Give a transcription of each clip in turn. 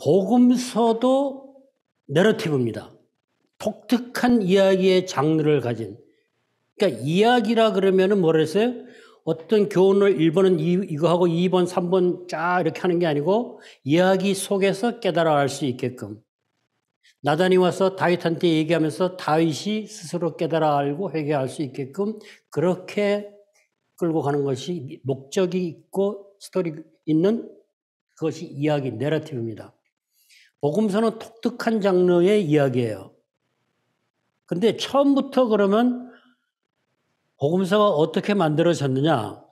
복음서도 내러티브입니다. 독특한 이야기의 장르를 가진. 그러니까 이야기라 그러면은 뭐라 했어요? 어떤 교훈을 1번은 이거 하고 2번, 3번 쫙 이렇게 하는 게 아니고 이야기 속에서 깨달아 알 수 있게끔. 나단이 와서 다윗한테 얘기하면서 다윗이 스스로 깨달아 알고 회개할 수 있게끔 그렇게 끌고 가는 것이 목적이 있고 스토리 있는 그것이 이야기, 내러티브입니다. 복음서는 독특한 장르의 이야기예요. 근데 처음부터 그러면 복음서가 어떻게 만들어졌느냐?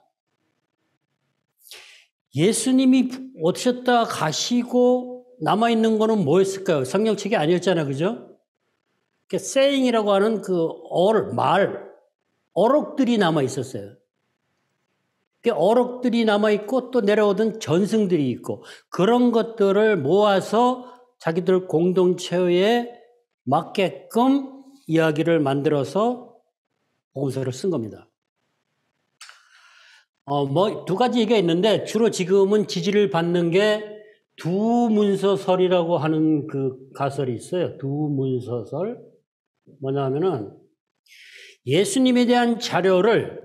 예수님이 오셨다 가시고 남아있는 거는 뭐였을까요? 성경책이 아니었잖아요. 그죠? saying이라고 하는 그 어록들이 남아있었어요. 어록들이 남아있고 또 내려오던 전승들이 있고 그런 것들을 모아서 자기들 공동체에 맞게끔 이야기를 만들어서 복음서를 쓴 겁니다. 두 가지 얘기가 있는데 주로 지금은 지지를 받는 게 두문서설이라고 하는 그 가설이 있어요. 두문서설. 뭐냐 하면은 예수님에 대한 자료를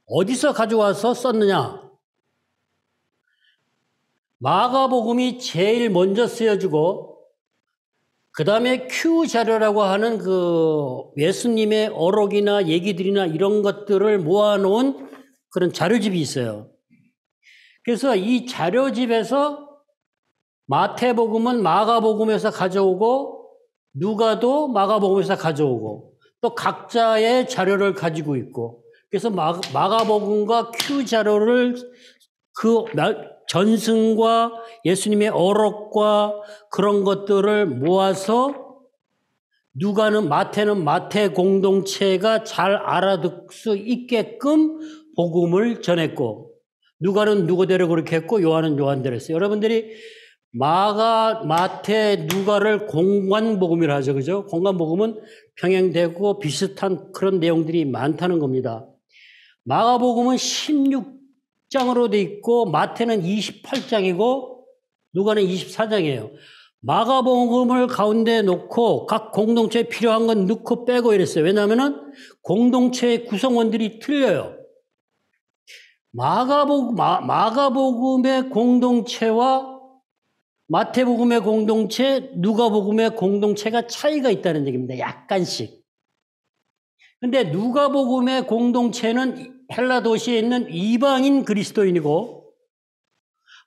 어디서 가져와서 썼느냐? 마가복음이 제일 먼저 쓰여지고 그 다음에 Q 자료라고 하는 그 예수님의 어록이나 얘기들이나 이런 것들을 모아놓은 그런 자료집이 있어요. 그래서 이 자료집에서 마태복음은 마가복음에서 가져오고 누가도 마가복음에서 가져오고 또 각자의 자료를 가지고 있고 그래서 마가복음과 Q 자료를 그 전승과 예수님의 어록과 그런 것들을 모아서 마태는 마태 공동체가 잘 알아듣을 수 있게끔 복음을 전했고 누가는 누가대로 그렇게 했고 요한은 요한대로 했어요. 여러분들이 마태, 누가를 공관복음이라 하죠. 그죠? 공관복음은 병행되고 비슷한 그런 내용들이 많다는 겁니다. 마가복음은 16장으로 돼 있고 마태는 28장이고 누가는 24장이에요. 마가복음을 가운데 놓고 각 공동체에 필요한 건 넣고 빼고 이랬어요. 왜냐하면은 공동체의 구성원들이 틀려요. 마가복음의 공동체와 마태복음의 공동체, 누가복음의 공동체가 차이가 있다는 얘기입니다. 약간씩. 근데 누가복음의 공동체는 헬라 도시에 있는 이방인 그리스도인이고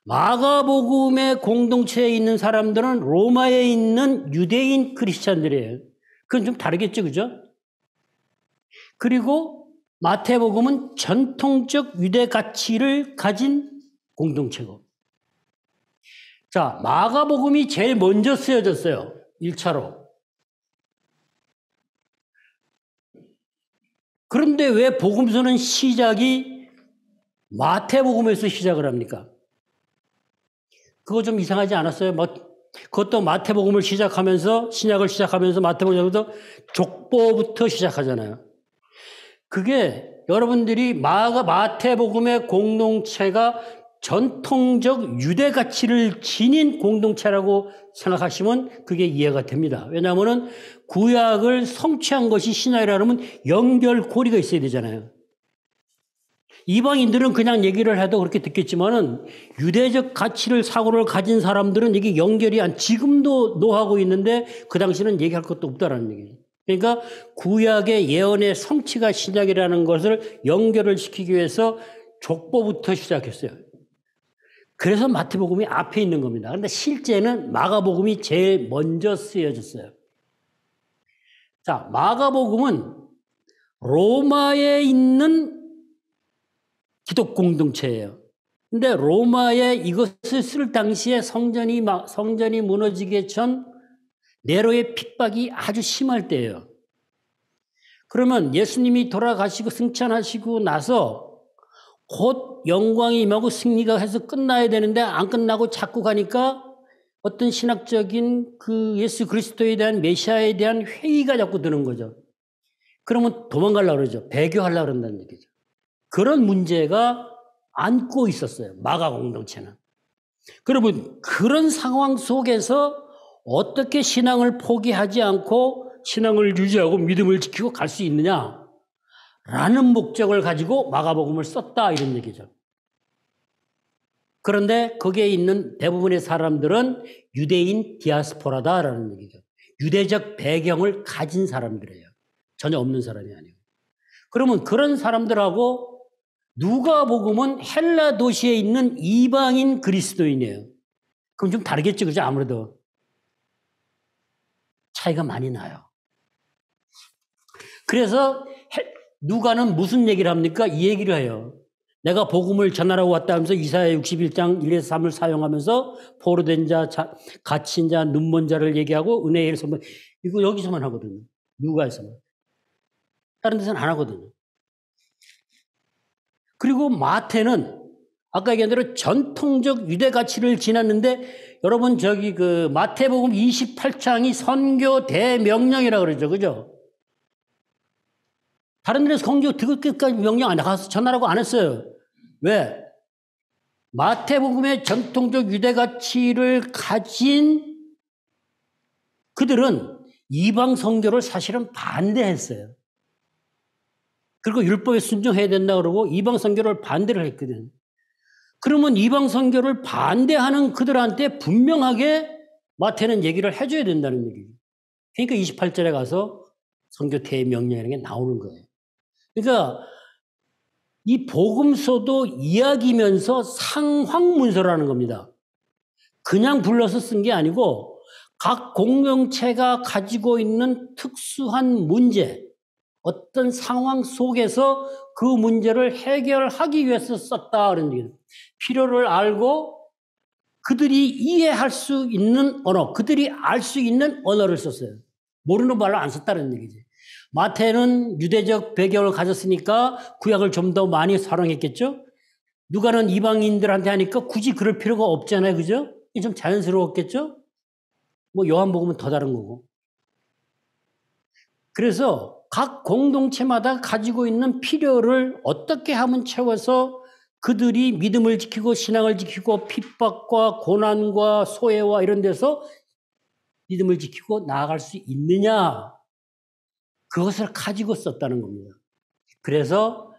마가복음의 공동체에 있는 사람들은 로마에 있는 유대인 크리스찬들이에요. 그건 좀 다르겠죠, 그죠? 그리고 마태복음은 전통적 유대 가치를 가진 공동체고. 자, 마가복음이 제일 먼저 쓰여졌어요. 1차로. 그런데 왜 복음서는 시작이 마태복음에서 시작을 합니까? 그거 좀 이상하지 않았어요? 그것도 마태복음을 시작하면서 신약을 시작하면서 마태복음부터 족보부터 시작하잖아요. 그게 여러분들이 마태복음의 공동체가 전통적 유대 가치를 지닌 공동체라고 생각하시면 그게 이해가 됩니다. 왜냐하면 구약을 성취한 것이 신약이라면 연결고리가 있어야 되잖아요. 이방인들은 그냥 얘기를 해도 그렇게 듣겠지만은 유대적 가치를 사고를 가진 사람들은 이게 연결이 지금도 노하고 있는데 그 당시는 얘기할 것도 없다라는 얘기예요. 그러니까 구약의 예언의 성취가 신약이라는 것을 연결을 시키기 위해서 족보부터 시작했어요. 그래서 마태복음이 앞에 있는 겁니다. 그런데 실제는 마가복음이 제일 먼저 쓰여졌어요. 자, 마가복음은 로마에 있는 기독 공동체예요. 근데 로마에 이것을 쓸 당시에 성전이 무너지기 전 네로의 핍박이 아주 심할 때예요. 그러면 예수님이 돌아가시고 승천하시고 나서 곧 영광이 임하고 승리가 해서 끝나야 되는데 안 끝나고 자꾸 가니까 어떤 신학적인 그 예수 그리스도에 대한 메시아에 대한 회의가 자꾸 드는 거죠. 그러면 도망가려고 그러죠. 배교하려고 그런다는 얘기죠. 그런 문제가 안고 있었어요. 마가 공동체는. 그러면 그런 상황 속에서 어떻게 신앙을 포기하지 않고 신앙을 유지하고 믿음을 지키고 갈 수 있느냐라는 목적을 가지고 마가복음을 썼다 이런 얘기죠. 그런데 거기에 있는 대부분의 사람들은 유대인 디아스포라다라는 얘기죠. 유대적 배경을 가진 사람들이에요. 전혀 없는 사람이 아니고. 그러면 그런 사람들하고 누가복음은 헬라 도시에 있는 이방인 그리스도인이에요. 그럼 좀 다르겠죠, 그죠? 아무래도 차이가 많이 나요. 그래서 누가는 무슨 얘기를 합니까? 이 얘기를 해요. 내가 복음을 전하라고 왔다 하면서 이사야 61장 1에서 3을 사용하면서 포로된 자, 갇힌 자, 눈먼 자를 얘기하고 은혜의 선물 이거 여기서만 하거든요. 누가에서만. 다른 데서는 안 하거든요. 그리고 마태는 아까 얘기한 대로 전통적 유대 가치를 지났는데 여러분 저기 그 마태복음 28장이 선교 대명령이라고 그러죠. 그죠? 다른 데서 선교 끝까지 명령 안 가서 전하라고 안 했어요. 왜? 마태복음의 전통적 유대 가치를 가진 그들은 이방 선교를 사실은 반대했어요. 그리고 율법에 순종해야 된다 그러고 이방 선교를 반대를 했거든. 그러면 이방 선교를 반대하는 그들한테 분명하게 마태는 얘기를 해줘야 된다는 얘기예요. 그러니까 28절에 가서 선교 대명령이라는 게 나오는 거예요. 그러니까 이 복음서도 이야기면서 상황문서라는 겁니다. 그냥 불러서 쓴 게 아니고 각 공동체가 가지고 있는 특수한 문제, 어떤 상황 속에서 그 문제를 해결하기 위해서 썼다 그런 얘기예요. 필요를 알고 그들이 이해할 수 있는 언어, 그들이 알 수 있는 언어를 썼어요. 모르는 말로 안 썼다는 얘기지. 마태는 유대적 배경을 가졌으니까 구약을 좀 더 많이 사용했겠죠? 누가는 이방인들한테 하니까 굳이 그럴 필요가 없잖아요. 그죠? 이게 좀 자연스러웠겠죠? 뭐 요한복음은 더 다른 거고. 그래서 각 공동체마다 가지고 있는 필요를 어떻게 하면 채워서 그들이 믿음을 지키고 신앙을 지키고 핍박과 고난과 소외와 이런 데서 믿음을 지키고 나아갈 수 있느냐 그것을 가지고 썼다는 겁니다. 그래서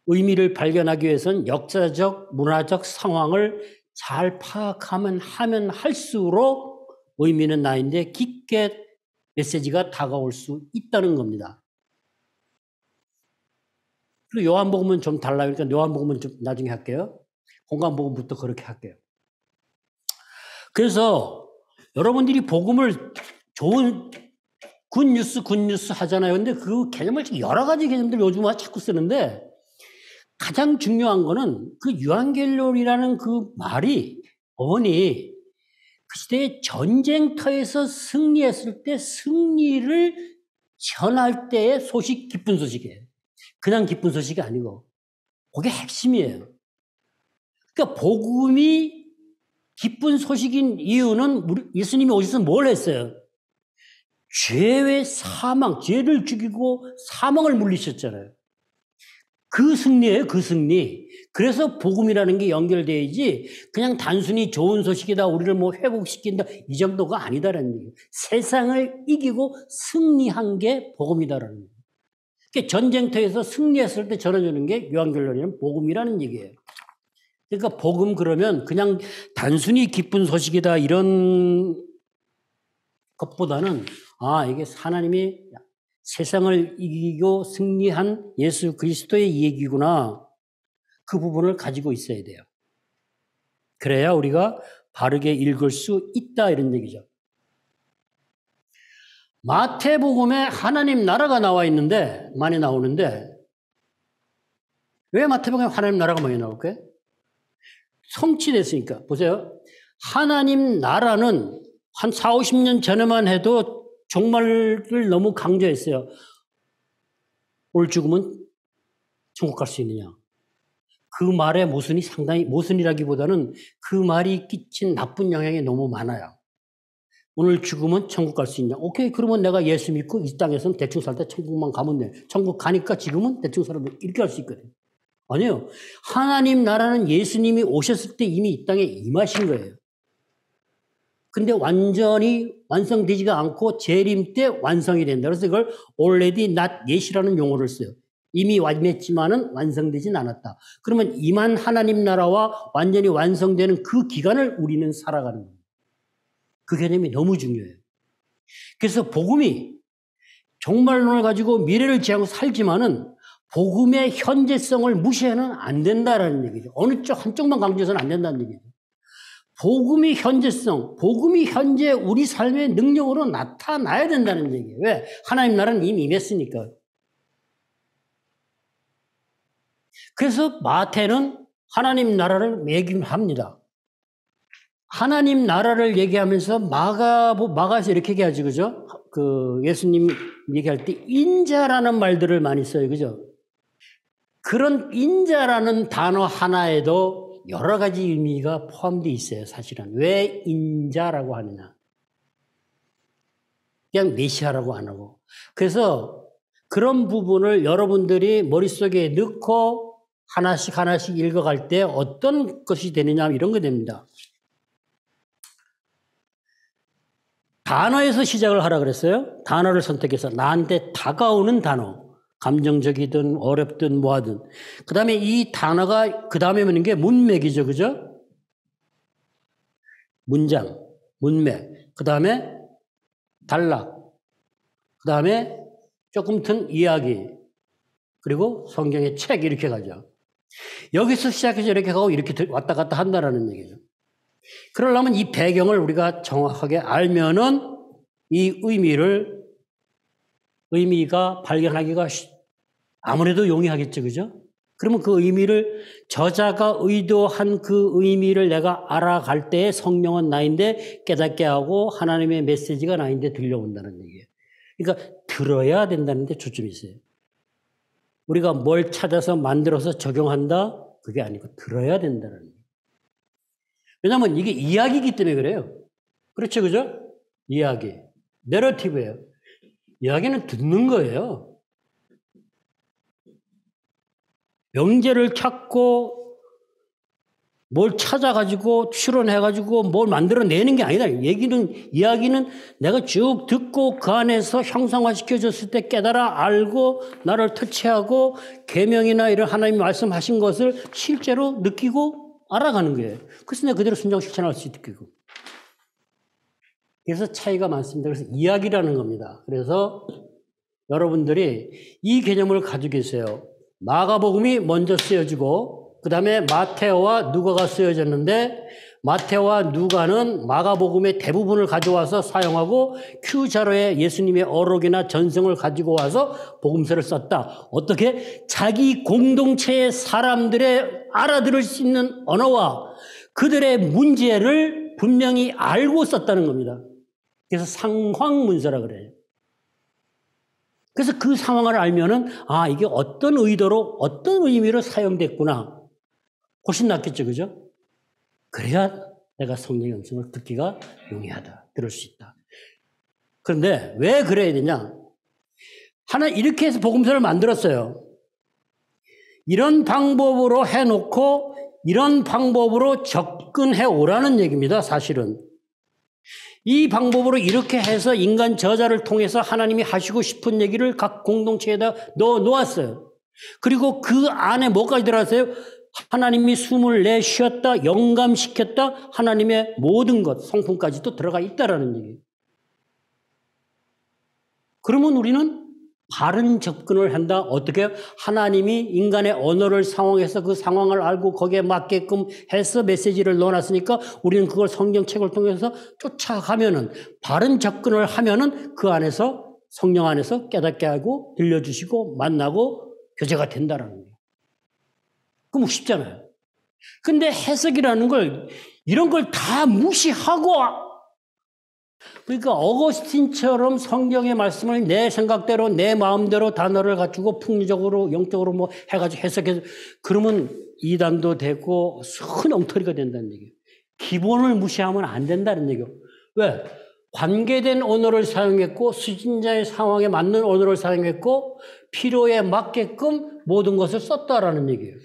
의미를 발견하기 위해서는 역사적, 문화적 상황을 잘 파악하면 하면 할수록 의미는 나인데 깊게 메시지가 다가올 수 있다는 겁니다. 그리고 요한복음은 좀 달라요. 그러니까 요한복음은 좀 나중에 할게요. 공간복음부터 그렇게 할게요. 그래서 여러분들이 복음을 좋은 굿뉴스 하잖아요. 근데 그 개념을 여러 가지 개념들 요즘 자꾸 쓰는데 가장 중요한 거는 그 유한겔료리라는 그 말이 어머니 그 시대에 전쟁터에서 승리했을 때 승리를 전할 때의 소식, 기쁜 소식이에요. 그냥 기쁜 소식이 아니고 그게 핵심이에요. 그러니까 복음이 기쁜 소식인 이유는 예수님이 오셔서 뭘 했어요? 죄의 사망, 죄를 죽이고 사망을 물리셨잖아요. 그 승리예요, 그 승리. 그래서 복음이라는 게 연결돼야지 그냥 단순히 좋은 소식이다, 우리를 뭐 회복시킨다 이 정도가 아니다라는 얘기예요. 세상을 이기고 승리한 게 복음이다라는 거예요. 그러니까 전쟁터에서 승리했을 때 전해주는 게 요한결론이는 복음이라는 얘기예요. 그러니까 복음 그러면 그냥 단순히 기쁜 소식이다 이런 것보다는 이게 하나님이 세상을 이기고 승리한 예수 그리스도의 얘기구나. 그 부분을 가지고 있어야 돼요. 그래야 우리가 바르게 읽을 수 있다 이런 얘기죠. 마태복음에 하나님 나라가 나와 있는데 많이 나오는데 왜 마태복음에 하나님 나라가 많이 나올까요? 성취됐으니까. 보세요. 하나님 나라는 한 40, 50년 전에만 해도 종말을 너무 강조했어요. 오늘 죽으면 천국 갈 수 있느냐. 그 말의 모순이 상당히, 모순이라기보다는 그 말이 끼친 나쁜 영향이 너무 많아요. 오늘 죽으면 천국 갈 수 있냐. 오케이, 그러면 내가 예수 믿고 이 땅에서는 대충 살 때 천국만 가면 돼. 천국 가니까 지금은 대충 살아도 이렇게 할 수 있거든. 아니요. 하나님 나라는 예수님이 오셨을 때 이미 이 땅에 임하신 거예요. 근데 완전히 완성되지가 않고 재림 때 완성이 된다. 그래서 이걸 already not yet이라는 용어를 써요. 이미 임했지만은 완성되진 않았다. 그러면 임한 하나님 나라와 완전히 완성되는 그 기간을 우리는 살아가는 겁니다. 그 개념이 너무 중요해요. 그래서 복음이 종말론을 가지고 미래를 지향하고 살지만은 복음의 현재성을 무시해는 안 된다라는 얘기죠. 어느 쪽 한쪽만 강조해서는 안 된다는 얘기죠. 복음이 현재성, 복음이 현재 우리 삶의 능력으로 나타나야 된다는 얘기예요. 왜? 하나님 나라는 이미 임했으니까. 그래서 마태는 하나님 나라를 얘기합니다. 하나님 나라를 얘기하면서 마가에서 이렇게 얘기하지, 그죠? 그 예수님 얘기할 때 인자라는 말들을 많이 써요, 그죠? 그런 인자라는 단어 하나에도 여러 가지 의미가 포함되어 있어요, 사실은. 왜 인자라고 하느냐? 그냥 메시아라고 안 하고. 그래서 그런 부분을 여러분들이 머릿속에 넣고 하나씩 하나씩 읽어갈 때 어떤 것이 되느냐, 이런 거 됩니다. 단어에서 시작을 하라 그랬어요. 단어를 선택해서 나한테 다가오는 단어. 감정적이든 어렵든 뭐하든. 그 다음에 이 단어가 그 다음에 오는 게 문맥이죠. 그죠? 문장, 문맥. 그 다음에 단락. 그 다음에 조금 튼 이야기. 그리고 성경의 책 이렇게 가죠. 여기서 시작해서 이렇게 가고 이렇게 왔다 갔다 한다라는 얘기죠. 그러려면 이 배경을 우리가 정확하게 알면은 이 의미가 발견하기가 아무래도 용이하겠죠, 그죠? 그러면 그 의미를 저자가 의도한 그 의미를 내가 알아갈 때에 성령은 나인데 깨닫게 하고 하나님의 메시지가 나인데 들려온다는 얘기예요. 그러니까 들어야 된다는 데 초점이 있어요. 우리가 뭘 찾아서 만들어서 적용한다? 그게 아니고 들어야 된다는 얘기예요. 왜냐하면 이게 이야기이기 때문에 그래요. 그렇죠, 그죠? 이야기. 내러티브예요. 이야기는 듣는 거예요. 명제를 찾고 뭘 찾아가지고 추론해가지고 뭘 만들어내는 게 아니다. 이야기는 내가 쭉 듣고 그 안에서 형상화시켜줬을 때 깨달아 알고 나를 터치하고 계명이나 이런 하나님이 말씀하신 것을 실제로 느끼고 알아가는 거예요. 그래서 내가 그대로 순종 실천할 수 있고. 그래서 차이가 많습니다. 그래서 이야기라는 겁니다. 그래서 여러분들이 이 개념을 가지고 계세요. 마가복음이 먼저 쓰여지고 그 다음에 마테오와 누가가 쓰여졌는데 마테오와 누가는 마가복음의 대부분을 가져와서 사용하고 Q자로에 예수님의 어록이나 전승을 가지고 와서 복음서를 썼다. 어떻게? 자기 공동체의 사람들의 알아들을 수 있는 언어와 그들의 문제를 분명히 알고 썼다는 겁니다. 그래서 상황문서라 그래요. 그래서 그 상황을 알면은 이게 어떤 의도로 어떤 의미로 사용됐구나. 훨씬 낫겠죠, 그죠? 그래야 내가 성령의 음성을 듣기가 용이하다. 들을 수 있다. 그런데 왜 그래야 되냐? 이렇게 해서 복음서를 만들었어요. 이런 방법으로 해놓고 이런 방법으로 접근해 오라는 얘기입니다, 사실은. 이 방법으로 이렇게 해서 인간 저자를 통해서 하나님이 하시고 싶은 얘기를 각 공동체에다 넣어 놓았어요. 그리고 그 안에 뭐까지 들어갔어요? 하나님이 숨을 내쉬었다, 영감시켰다, 하나님의 모든 것, 성품까지도 들어가 있다라는 얘기예요. 그러면 우리는 바른 접근을 한다. 어떻게? 하나님이 인간의 언어를 상황해서 그 상황을 알고 거기에 맞게끔 해서 메시지를 넣어놨으니까 우리는 그걸 성경책을 통해서 쫓아가면은 바른 접근을 하면은 그 안에서 성령 안에서 깨닫게 하고 들려주시고 만나고 교제가 된다라는 거예요. 그럼 쉽잖아요. 근데 해석이라는 걸 이런 걸 다 무시하고 그러니까 어거스틴처럼 성경의 말씀을 내 생각대로 내 마음대로 단어를 갖추고 풍리적으로 영적으로 뭐 해가지고 해석해서 그러면 이단도 되고 큰 엉터리가 된다는 얘기예요. 기본을 무시하면 안 된다는 얘기예요. 왜? 관계된 언어를 사용했고 수신자의 상황에 맞는 언어를 사용했고 필요에 맞게끔 모든 것을 썼다라는 얘기예요.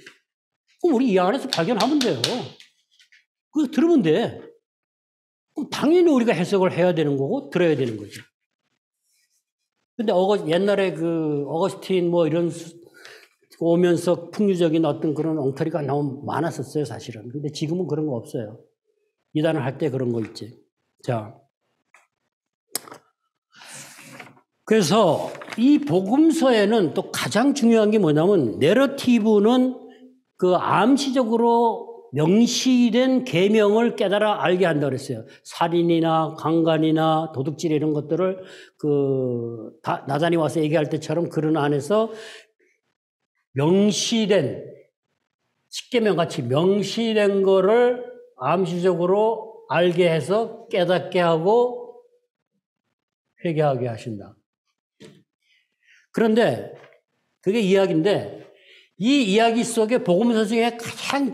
그럼 우리 이 안에서 발견하면 돼요. 그거 들으면 돼. 그럼 당연히 우리가 해석을 해야 되는 거고 들어야 되는 거죠. 근데 옛날에 그 어거스틴 뭐 이런 오면서 풍류적인 어떤 그런 엉터리가 너무 많았었어요, 사실은. 근데 지금은 그런 거 없어요. 이단을 할 때 그런 거 있지. 자. 그래서 이 복음서에는 또 가장 중요한 게 뭐냐면 내러티브는 그 암시적으로 명시된 계명을 깨달아 알게 한다 그랬어요. 살인이나 강간이나 도둑질 이런 것들을 나단이 와서 얘기할 때처럼 그런 안에서 명시된 십계명 같이 명시된 거를 암시적으로 알게 해서 깨닫게 하고 회개하게 하신다. 그런데 그게 이야기인데 이 이야기 속에 복음서 중에 가장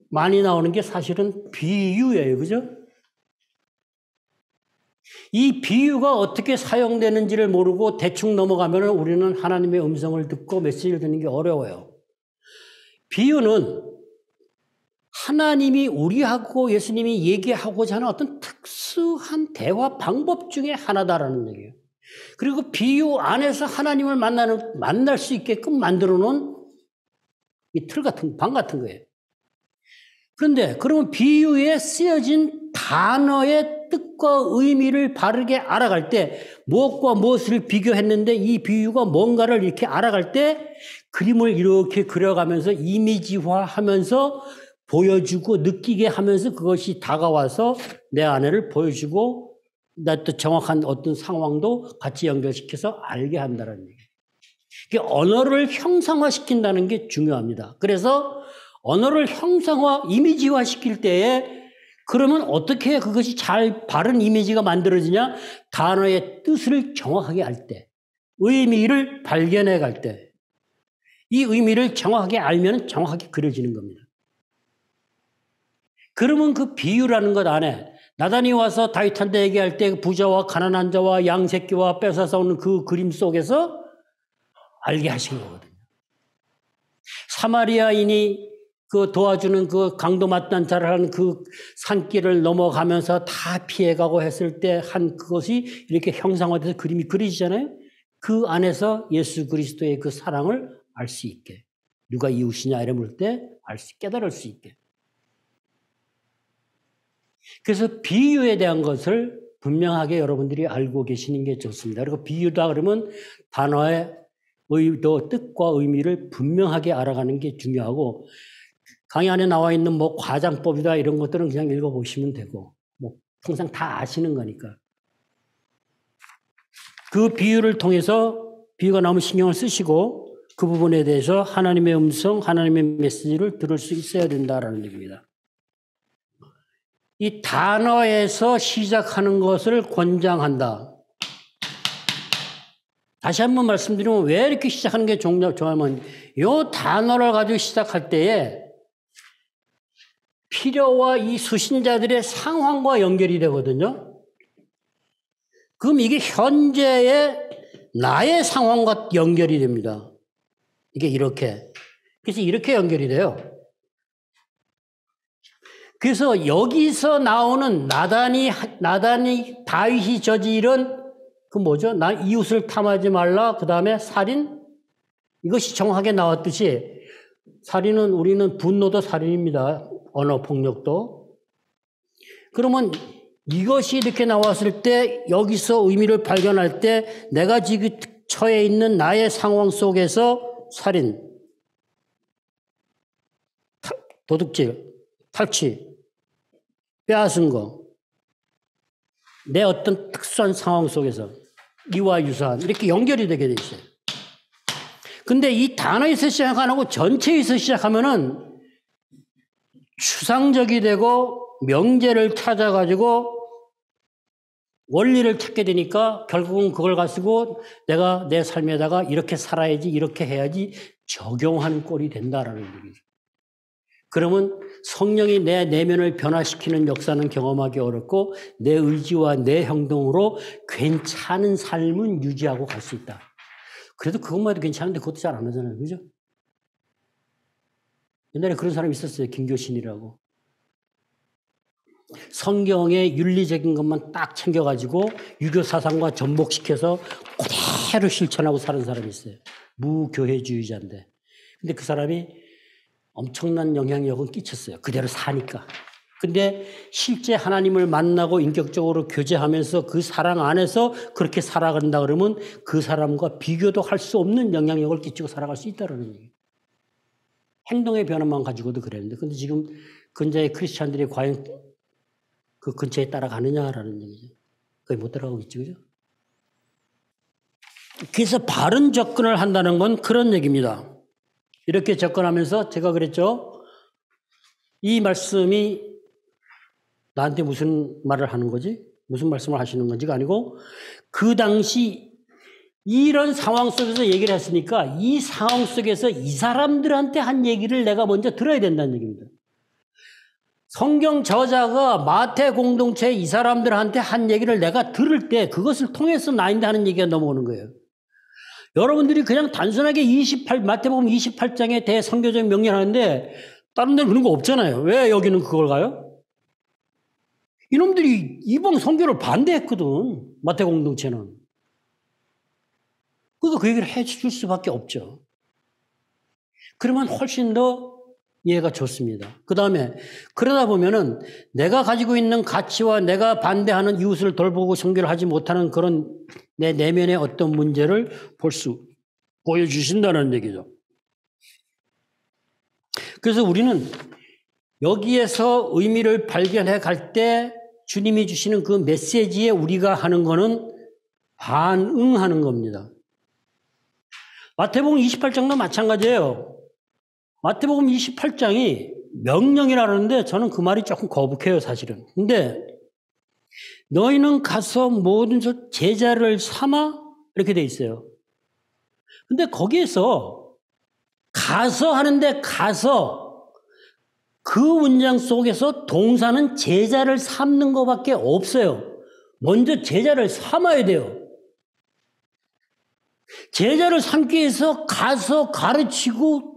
많이 나오는 게 사실은 비유예요. 그죠? 이 비유가 어떻게 사용되는지를 모르고 대충 넘어가면 우리는 하나님의 음성을 듣고 메시지를 듣는 게 어려워요. 비유는 하나님이 우리하고 예수님이 얘기하고자 하는 어떤 특수한 대화 방법 중에 하나다라는 얘기예요. 그리고 비유 안에서 하나님을 만날 수 있게끔 만들어 놓은 이 틀 같은, 방 같은 거예요. 그런데 그러면 비유에 쓰여진 단어의 뜻과 의미를 바르게 알아갈 때 무엇과 무엇을 비교했는데 이 비유가 뭔가를 이렇게 알아갈 때 그림을 이렇게 그려가면서 이미지화하면서 보여주고 느끼게 하면서 그것이 다가와서 내 안에를 보여주고 나 또 정확한 어떤 상황도 같이 연결시켜서 알게 한다는 얘기예요. 언어를 형상화시킨다는 게 중요합니다. 그래서 언어를 이미지화 시킬 때에 그러면 어떻게 그것이 잘 바른 이미지가 만들어지냐? 단어의 뜻을 정확하게 알 때, 의미를 발견해 갈 때, 이 의미를 정확하게 알면 정확하게 그려지는 겁니다. 그러면 그 비유라는 것 안에 나단이 와서 다윗한테 얘기할 때 부자와 가난한 자와 양새끼와 뺏어서 오는 그 그림 속에서 알게 하신 거거든요. 사마리아인이 그 도와주는 그 강도 맞단 자를 하는 그 산길을 넘어가면서 다 피해가고 했을 때 한 그것이 이렇게 형상화돼서 그림이 그려지잖아요. 그 안에서 예수 그리스도의 그 사랑을 알 수 있게. 누가 이웃이냐 이럴 때 깨달을 수 있게. 그래서 비유에 대한 것을 분명하게 여러분들이 알고 계시는 게 좋습니다. 그리고 비유다 그러면 단어의 의도, 뜻과 의미를 분명하게 알아가는 게 중요하고 강의 안에 나와 있는 뭐 과장법이다 이런 것들은 그냥 읽어보시면 되고 뭐 항상 다 아시는 거니까. 그 비유를 통해서 비유가 나오면 신경을 쓰시고 그 부분에 대해서 하나님의 음성, 하나님의 메시지를 들을 수 있어야 된다라는 얘기입니다. 이 단어에서 시작하는 것을 권장한다. 다시 한번 말씀드리면 왜 이렇게 시작하는 게 좋아하면 이 단어를 가지고 시작할 때에 필요와 이 수신자들의 상황과 연결이 되거든요. 그럼 이게 현재의 나의 상황과 연결이 됩니다. 이게 이렇게. 그래서 이렇게 연결이 돼요. 그래서 여기서 나오는 나단이 다윗이 저지른 그 뭐죠? 이웃을 탐하지 말라. 그 다음에 살인. 이것이 정확하게 나왔듯이 살인은 우리는 분노도 살인입니다. 언어 폭력도. 그러면 이것이 이렇게 나왔을 때 여기서 의미를 발견할 때 내가 지금 처해 있는 나의 상황 속에서 살인, 도둑질, 탈취, 빼앗은 거, 내 어떤 특수한 상황 속에서 이와 유사한 이렇게 연결이 되게 돼 있어요. 근데 이 단어에서 시작 안 하고 전체에서 시작하면은 추상적이 되고 명제를 찾아가지고 원리를 찾게 되니까 결국은 그걸 가지고 내가 내 삶에다가 이렇게 살아야지 이렇게 해야지 적용하는 꼴이 된다라는 얘기죠. 그러면 성령이 내 내면을 변화시키는 역사는 경험하기 어렵고 내 의지와 내 행동으로 괜찮은 삶은 유지하고 갈 수 있다. 그래도 그것만 해도 괜찮은데 그것도 잘 안 하잖아요. 그죠? 옛날에 그런 사람이 있었어요. 김교신이라고. 성경의 윤리적인 것만 딱 챙겨가지고 유교 사상과 접목시켜서 그대로 실천하고 사는 사람이 있어요. 무교회주의자인데. 근데 그 사람이 엄청난 영향력은 끼쳤어요. 그대로 사니까. 근데 실제 하나님을 만나고 인격적으로 교제하면서 그 사랑 안에서 그렇게 살아간다 그러면 그 사람과 비교도 할 수 없는 영향력을 끼치고 살아갈 수 있다는 얘기예요. 행동의 변화만 가지고도 그랬는데 근데 지금 근자의 크리스찬들이 과연 그 근처에 따라가느냐라는 얘기죠. 거의 못 따라가고 있죠. 그죠? 그래서 바른 접근을 한다는 건 그런 얘기입니다. 이렇게 접근하면서 제가 그랬죠. 이 말씀이 나한테 무슨 말을 하는 거지? 무슨 말씀을 하시는 건지가 아니고 그 당시 이런 상황 속에서 얘기를 했으니까 이 상황 속에서 이 사람들한테 한 얘기를 내가 먼저 들어야 된다는 얘기입니다. 성경 저자가 마태 공동체 이 사람들한테 한 얘기를 내가 들을 때 그것을 통해서 나한테 하는 얘기가 넘어오는 거예요. 여러분들이 그냥 단순하게 마태복음 28장에 대해 선교적 명령하는데 다른 데는 그런 거 없잖아요. 왜 여기는 그걸 가요? 이놈들이 이방 선교를 반대했거든. 마태 공동체는. 그러니까 그 얘기를 해줄 수밖에 없죠. 그러면 훨씬 더 이해가 좋습니다. 그 다음에 그러다 보면은 내가 가지고 있는 가치와 내가 반대하는 이웃을 돌보고 선교를 하지 못하는 그런 내 내면의 어떤 문제를 보여주신다는 얘기죠. 그래서 우리는 여기에서 의미를 발견해 갈 때 주님이 주시는 그 메시지에 우리가 하는 거는 반응하는 겁니다. 마태복음 28장도 마찬가지예요. 마태복음 28장이 명령이라는데 저는 그 말이 조금 거북해요, 사실은. 근데 너희는 가서 모든 제자를 삼아 이렇게 돼 있어요. 근데 거기에서 가서 하는데 가서 그 문장 속에서 동사는 제자를 삼는 것밖에 없어요. 먼저 제자를 삼아야 돼요. 제자를 삼기 위해서 가서 가르치고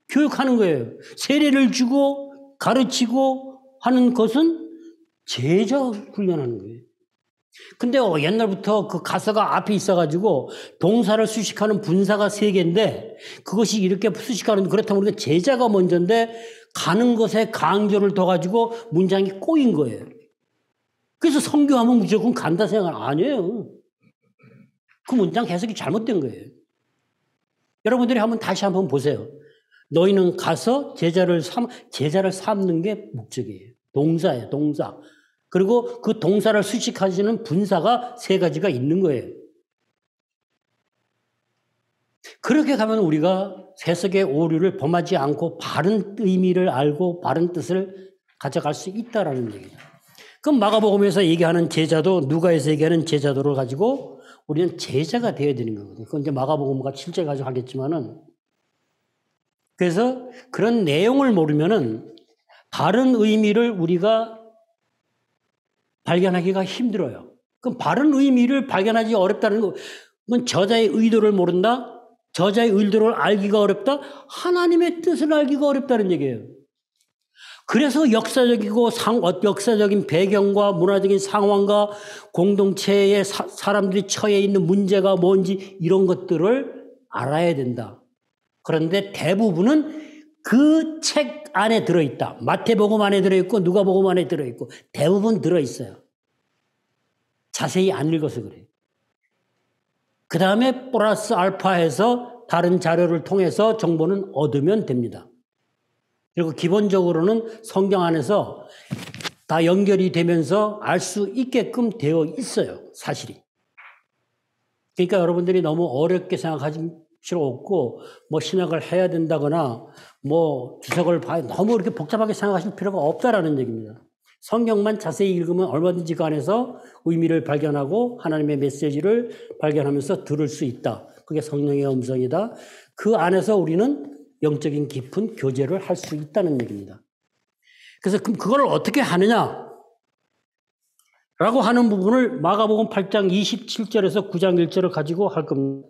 교육하는 거예요. 세례를 주고 가르치고 하는 것은 제자 훈련하는 거예요. 근데 옛날부터 그 가서가 앞에 있어가지고 동사를 수식하는 분사가 3개인데 그것이 이렇게 수식하는 그렇다면 우리가 제자가 먼저인데 가는 것에 강조를 둬가지고 문장이 꼬인 거예요. 그래서 선교하면 무조건 간다 생각 아니에요. 그 문장 해석이 잘못된 거예요. 여러분들이 다시 한번 보세요. 너희는 가서 제자를 삼는 게 목적이에요. 동사예요, 동사. 그리고 그 동사를 수식하시는 분사가 3가지가 있는 거예요. 그렇게 가면 우리가 세속의 오류를 범하지 않고 바른 의미를 알고 바른 뜻을 가져갈 수 있다라는 얘기죠. 그럼 마가복음에서 얘기하는 제자도 누가에서 얘기하는 제자도를 가지고 우리는 제자가 되어야 되는 거거든요. 그건 이제 마가복음과 실제 가지고 하겠지만은 그래서 그런 내용을 모르면은 바른 의미를 우리가 발견하기가 힘들어요. 그럼 바른 의미를 발견하기 어렵다는 건 저자의 의도를 모른다? 저자의 의도를 알기가 어렵다? 하나님의 뜻을 알기가 어렵다는 얘기예요. 그래서 역사적인 배경과 문화적인 상황과 공동체의 사람들이 처해 있는 문제가 뭔지 이런 것들을 알아야 된다. 그런데 대부분은 그 책 안에 들어있다. 마태복음 안에 들어있고 누가복음 안에 들어있고 대부분 들어있어요. 자세히 안 읽어서 그래요. 그 다음에 플러스 알파해서 다른 자료를 통해서 정보는 얻으면 됩니다. 그리고 기본적으로는 성경 안에서 다 연결이 되면서 알 수 있게끔 되어 있어요. 사실이. 그러니까 여러분들이 너무 어렵게 생각하지 필요 없고 뭐 신학을 해야 된다거나 뭐 주석을 봐야 너무 이렇게 복잡하게 생각하실 필요가 없다라는 얘기입니다. 성경만 자세히 읽으면 얼마든지 그 안에서 의미를 발견하고 하나님의 메시지를 발견하면서 들을 수 있다. 그게 성령의 음성이다. 그 안에서 우리는 영적인 깊은 교제를 할 수 있다는 얘기입니다. 그래서 그럼 그걸 어떻게 하느냐? 라고 하는 부분을 마가복음 8장 27절에서 9장 1절을 가지고 할 겁니다.